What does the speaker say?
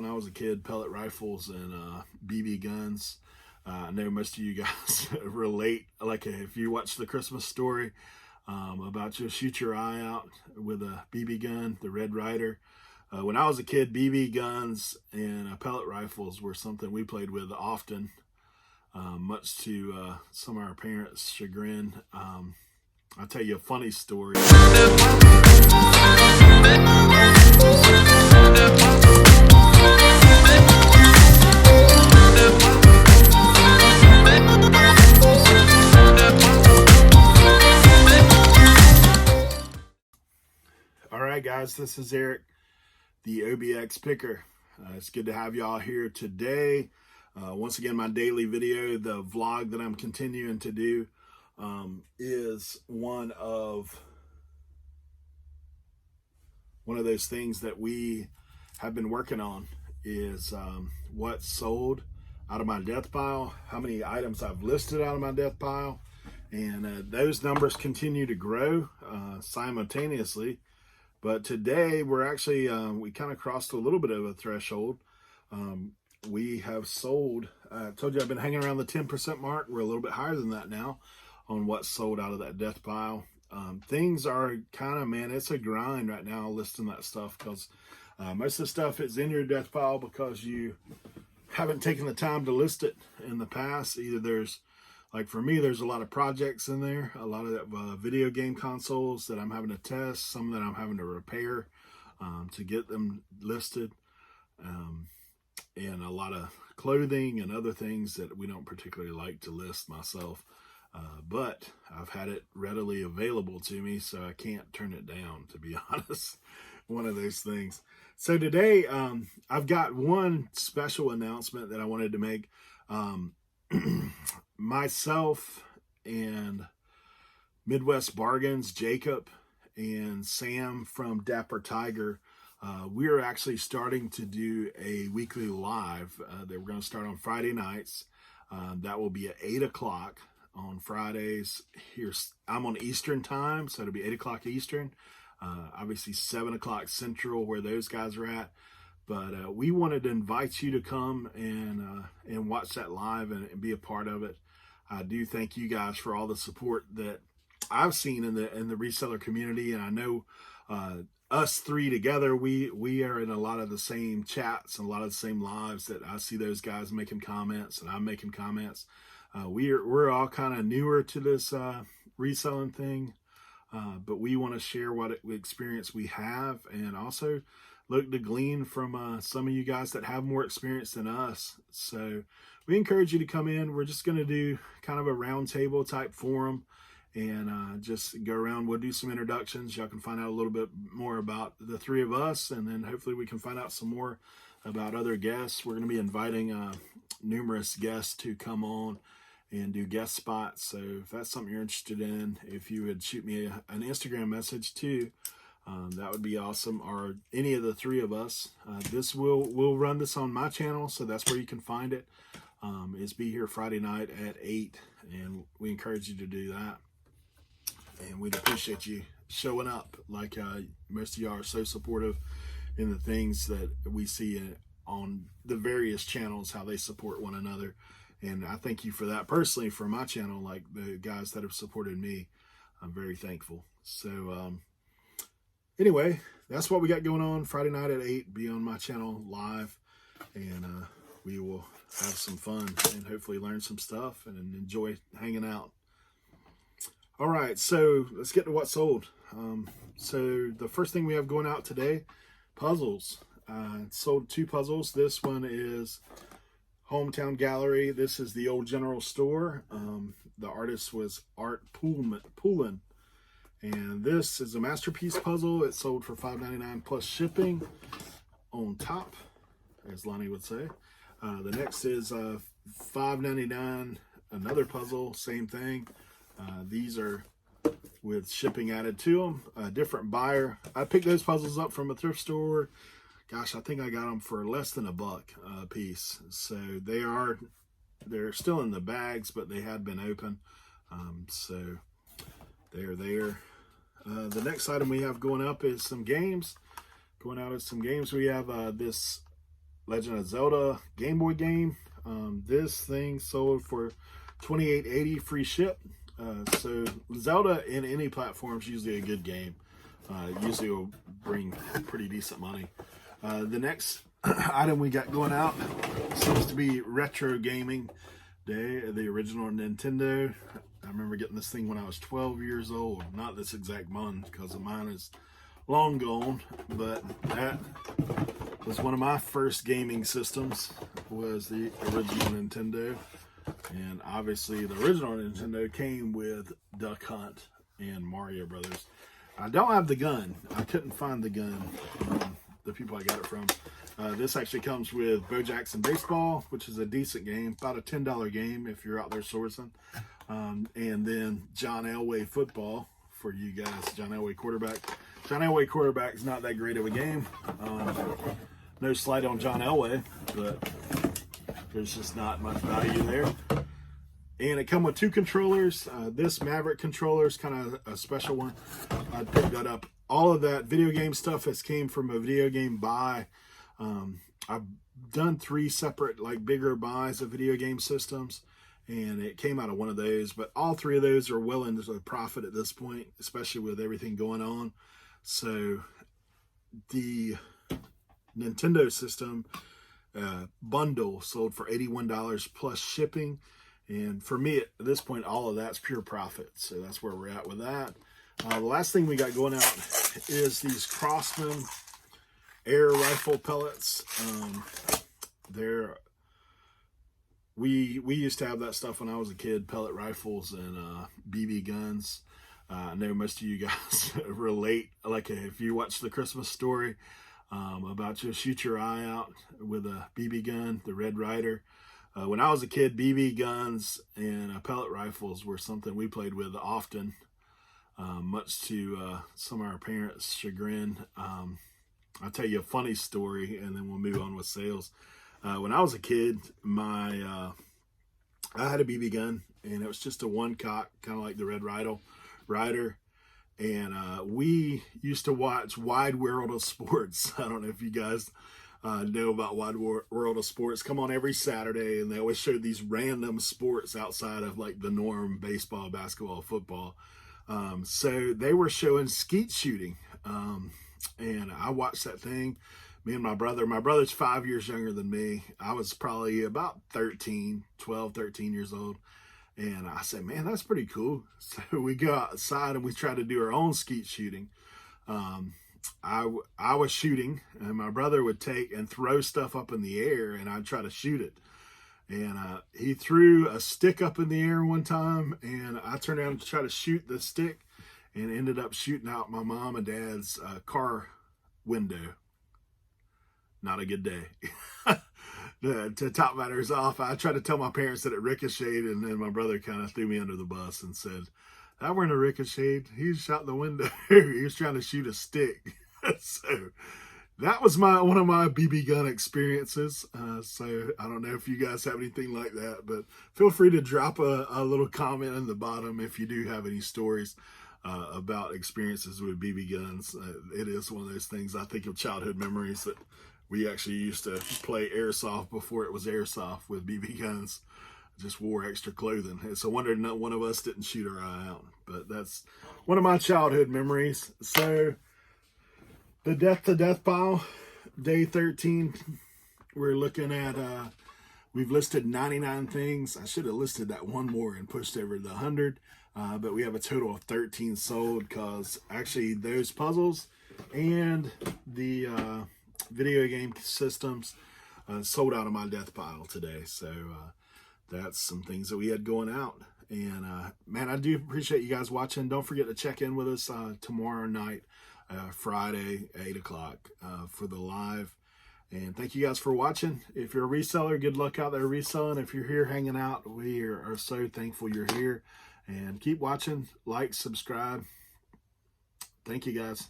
When I was a kid, pellet rifles and BB guns. I know most of you guys relate. Like if you watch the Christmas Story about just shoot your eye out with a BB gun, the Red Ryder. When I was a kid, BB guns and pellet rifles were something we played with often, much to some of our parents' chagrin. I'll tell you a funny story. All right, guys, this is Eric, the OBX Picker. It's good to have y'all here today. Once again, my daily video, the vlog that I'm continuing to do, is one of those things that we have been working on, is what sold out of my death pile, how many items I've listed out of my death pile, and those numbers continue to grow simultaneously. But today we're actually, we kind of crossed a little bit of a threshold. We have sold, I told you I've been hanging around the 10% mark. We're a little bit higher than that now on what's sold out of that death pile. Things are kind of, man, it's a grind right now listing that stuff, because most of the stuff is in your death pile because you haven't taken the time to list it in the past. Either there's, like for me, there's a lot of projects in there, a lot of video game consoles that I'm having to test, some that I'm having to repair to get them listed, and a lot of clothing and other things that we don't particularly like to list myself. But I've had it readily available to me, so I can't turn it down, to be honest. One of those things. So today, I've got one special announcement that I wanted to make. Myself and Midwest Bargains, Jacob and Sam from Dapper Tiger, we're actually starting to do a weekly live that we're going to start on Friday nights. That will be at 8 o'clock on Fridays. I'm on Eastern time, so it'll be 8 o'clock Eastern. Obviously 7 o'clock Central, where those guys are at. But we wanted to invite you to come and watch that live and be a part of it. I do thank you guys for all the support that I've seen in the reseller community, and I know us three together, we are in a lot of the same chats and a lot of the same lives that I see those guys making comments and I'm making comments. We're all kind of newer to this reselling thing, but we want to share what experience we have, and also look to glean from some of you guys that have more experience than us. So we encourage you to come in. We're just going to do kind of a roundtable type forum and just go around. We'll do some introductions. Y'all can find out a little bit more about the three of us, and then hopefully we can find out some more about other guests. We're going to be inviting numerous guests to come on and do guest spots. So if that's something you're interested in, if you would shoot me an Instagram message too, that would be awesome. Or any of the three of us. We'll run this on my channel, so that's where you can find it. It's Be Here Friday night at 8, and we encourage you to do that. And we'd appreciate you showing up. Like most of y'all are so supportive in the things that we see on the various channels, how they support one another. And I thank you for that personally for my channel, like the guys that have supported me. I'm very thankful. So anyway, that's what we got going on Friday night at 8. Be on my channel live, and we will have some fun and hopefully learn some stuff and enjoy hanging out. All right, so let's get to what sold. So the first thing we have going out today, puzzles. Sold 2 puzzles. This one is Hometown Gallery. This is the old general store. The artist was Art Poulin. And this is a masterpiece puzzle. It sold for $5.99 plus shipping on top, as Lonnie would say. The next is $5.99, another puzzle, same thing. These are with shipping added to them. A different buyer. I picked those puzzles up from a thrift store. Gosh, I think I got them for less than $1 a piece. So they're still in the bags, but they had been open. So they're there. The next item we have going up is some games. Going out is some games. We have this Legend of Zelda Game Boy game. This thing sold for $28.80 free ship. So Zelda in any platform is usually a good game. Usually will bring pretty decent money. The next item we got going out seems to be Retro Gaming Day, the original Nintendo. I remember getting this thing when I was 12 years old. Not this exact month because mine is long gone, but that was one of my first gaming systems, was the original Nintendo. And obviously the original Nintendo came with Duck Hunt and Mario Brothers. I don't have the gun. I couldn't find the gun, the people I got it from. This actually comes with Bo Jackson Baseball, which is a decent game, about a $10 game if you're out there sourcing. And then John Elway Football for you guys, John Elway Quarterback. John Elway Quarterback is not that great of a game. No slight on John Elway, but there's just not much value there. And it comes with 2 controllers. This Maverick controller is kind of a special one. I picked that up. All of that video game stuff has came from a video game buy. I've done 3 separate, like, bigger buys of video game systems, and it came out of one of those. But all 3 of those are well into the profit at this point, especially with everything going on. So the Nintendo system bundle sold for $81 plus shipping. And for me, at this point, all of that's pure profit. So that's where we're at with that. The last thing we got going out is these Crossman air rifle pellets. We used to have that stuff when I was a kid, pellet rifles and BB guns. I know most of you guys relate, like if you watch The Christmas Story, about you shoot your eye out with a BB gun, the Red Ryder. When I was a kid, BB guns and pellet rifles were something we played with often, much to some of our parents' chagrin. I'll tell you a funny story, and then we'll move on with sales. When I was a kid, I had a BB gun, and it was just a one cock, kind of like the Red Ryder. And we used to watch Wide World of Sports. I don't know if you guys know about Wide World of Sports. Come on every Saturday, and they always showed these random sports outside of like the norm: baseball, basketball, football. So they were showing skeet shooting, and I watched that thing. Me and my brother's 5 years younger than me. I was probably about 12, 13 years old. And I said, man, that's pretty cool. So we go outside and we try to do our own skeet shooting. I was shooting, and my brother would take and throw stuff up in the air, and I'd try to shoot it. And he threw a stick up in the air one time, and I turned around to try to shoot the stick and ended up shooting out my mom and dad's car window. Not a good day. To top matters off, I tried to tell my parents that it ricocheted, and then my brother kind of threw me under the bus and said, that weren't a ricochet. He shot the window. He was trying to shoot a stick. So that was one of my BB gun experiences. So I don't know if you guys have anything like that, but feel free to drop a little comment in the bottom if you do have any stories about experiences with BB guns. It is one of those things I think of childhood memories that we actually used to play airsoft before it was airsoft with BB guns. Just wore extra clothing. It's a wonder not one of us didn't shoot our eye out. But that's one of my childhood memories. So the death pile, day 13, we're looking at, we've listed 99 things. I should have listed that one more and pushed over the 100. But we have a total of 13 sold, because actually those puzzles and the video game systems sold out of my death pile today. So that's some things that we had going out. And man, I do appreciate you guys watching. Don't forget to check in with us tomorrow night, Friday, 8 o'clock for the live. And thank you guys for watching. If you're a reseller, good luck out there reselling. If you're here hanging out, we are so thankful you're here. And keep watching, like, subscribe. Thank you guys.